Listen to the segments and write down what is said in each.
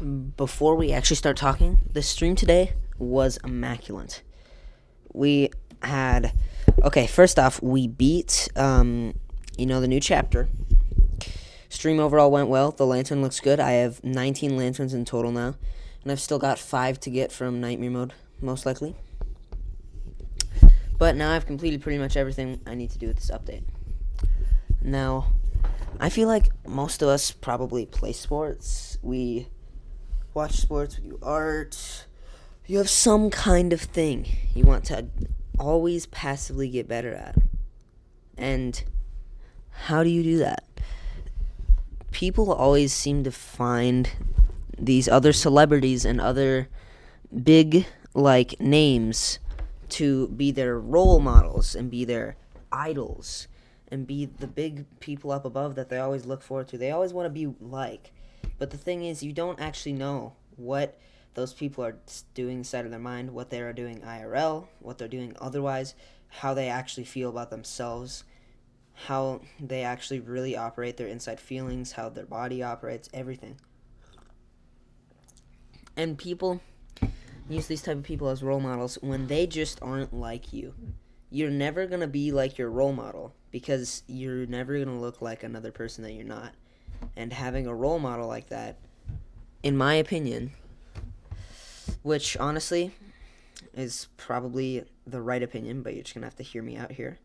Before we actually start talking, the stream today was immaculate. We had, okay, first off, we beat, the new chapter. Stream overall went well. The lantern looks good. I have 19 lanterns in total now, and I've still got 5 to get from nightmare mode, most likely. But now I've completed pretty much everything I need to do with this update. Now, I feel like most of us probably play sports. We watch sports, we do art. You have some kind of thing you want to always passively get better at. And how do you do that? People always seem to find these other celebrities and other big, names to be their role models and be their idols and be the big people up above that they always look forward to. They always want to be like. But the thing is, you don't actually know what those people are doing inside of their mind, what they are doing IRL, what they're doing otherwise, how they actually feel about themselves, how they actually really operate, their inside feelings, how their body operates, everything. And people use these type of people as role models when they just aren't like you. You're never going to be like your role model because you're never going to look like another person that you're not. And having a role model like that, in my opinion, which honestly is probably the right opinion, but you're just going to have to hear me out here.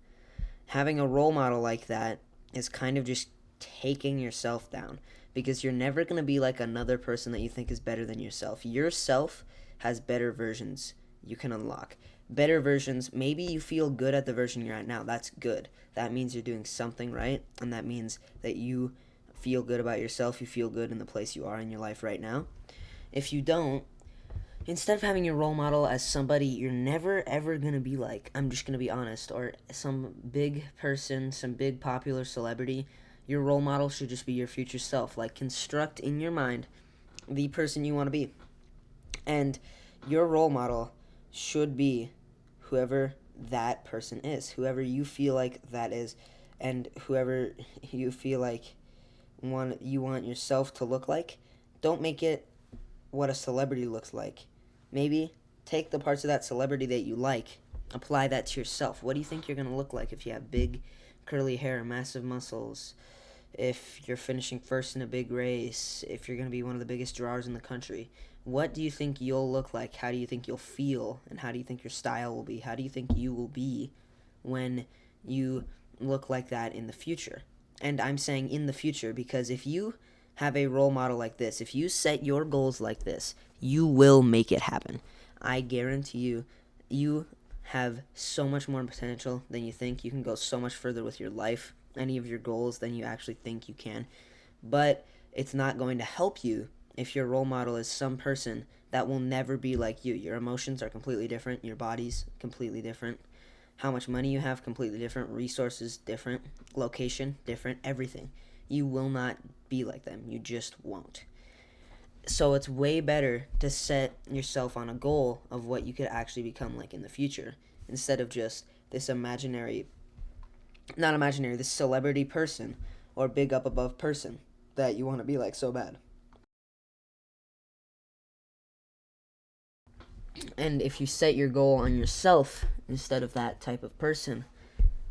Having a role model like that is kind of just taking yourself down because you're never going to be like another person that you think is better than yourself. Yourself has better versions you can unlock. Better versions, maybe you feel good at the version you're at now. That's good. That means you're doing something right, and that means that you feel good about yourself. You feel good in the place you are in your life right now. If you don't, instead of having your role model as somebody you're never ever going to be like, I'm just going to be honest, or some big person, some big popular celebrity, your role model should just be your future self. Like, construct in your mind the person you want to be. And your role model should be whoever that person is, whoever you feel like that is, and whoever you feel like you want yourself to look like. Don't make it what a celebrity looks like. Maybe take the parts of that celebrity that you like, apply that to yourself. What do you think you're going to look like if you have big curly hair, massive muscles, if you're finishing first in a big race, if you're going to be one of the biggest drawers in the country? What do you think you'll look like? How do you think you'll feel? And how do you think your style will be? How do you think you will be when you look like that in the future? And I'm saying in the future because if you have a role model like this, if you set your goals like this, you will make it happen. I guarantee you, you have so much more potential than you think. You can go so much further with your life, any of your goals, than you actually think you can. But it's not going to help you if your role model is some person that will never be like you. Your emotions are completely different. Your body's completely different. How much money you have, completely different. Resources, different. Location, different. Everything. You will not be like them. You just won't. So it's way better to set yourself on a goal of what you could actually become like in the future instead of just this this celebrity person or big up above person that you want to be like so bad. And if you set your goal on yourself instead of that type of person,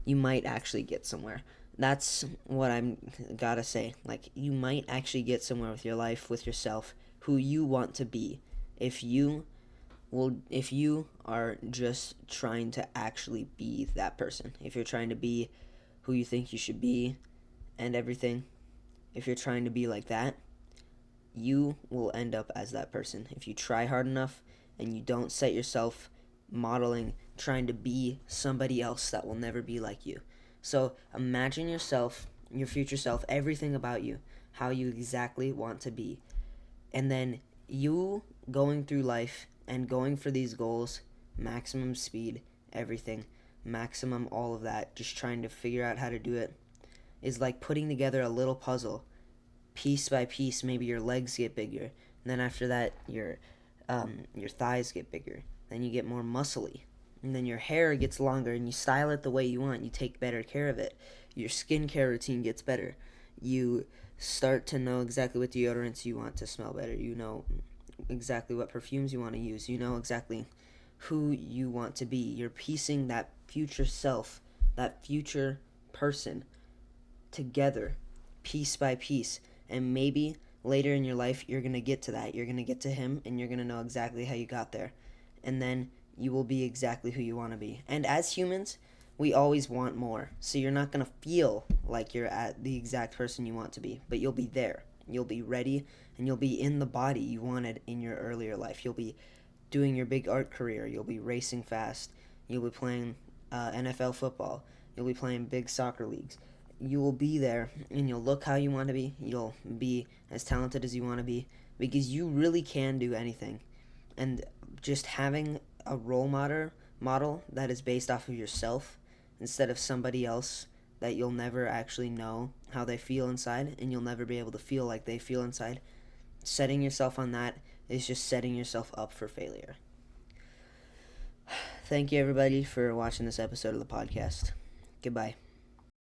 you might actually get somewhere. That's what I'm gotta say. Like, you might actually get somewhere with your life, with yourself, who you want to be. If you are just trying to actually be that person, if you're trying to be who you think you should be and everything, if you're trying to be like that, you will end up as that person. If you try hard enough and you don't set yourself modeling, trying to be somebody else that will never be like you. So imagine yourself, your future self, everything about you, how you exactly want to be. And then you going through life and going for these goals, maximum speed, everything, maximum all of that, just trying to figure out how to do it, is like putting together a little puzzle. Piece by piece, maybe your legs get bigger. And then after that, your thighs get bigger. Then you get more muscly. And then your hair gets longer and you style it the way you want. You take better care of it. Your skincare routine gets better. You start to know exactly what deodorants you want to smell better. You know exactly what perfumes you want to use. You know exactly who you want to be. You're piecing that future self, that future person together, piece by piece. And maybe later in your life, you're going to get to that. You're going to get to him, and you're going to know exactly how you got there. And then you will be exactly who you want to be. And as humans, we always want more. So you're not going to feel like you're at the exact person you want to be, but you'll be there. You'll be ready, and you'll be in the body you wanted in your earlier life. You'll be doing your big art career. You'll be racing fast. You'll be playing NFL football. You'll be playing big soccer leagues. You will be there, and you'll look how you want to be. You'll be as talented as you want to be, because you really can do anything. And just having a role model that is based off of yourself instead of somebody else that you'll never actually know how they feel inside, and you'll never be able to feel like they feel inside. Setting yourself on that is just setting yourself up for failure. Thank you, everybody, for watching this episode of the podcast. Goodbye.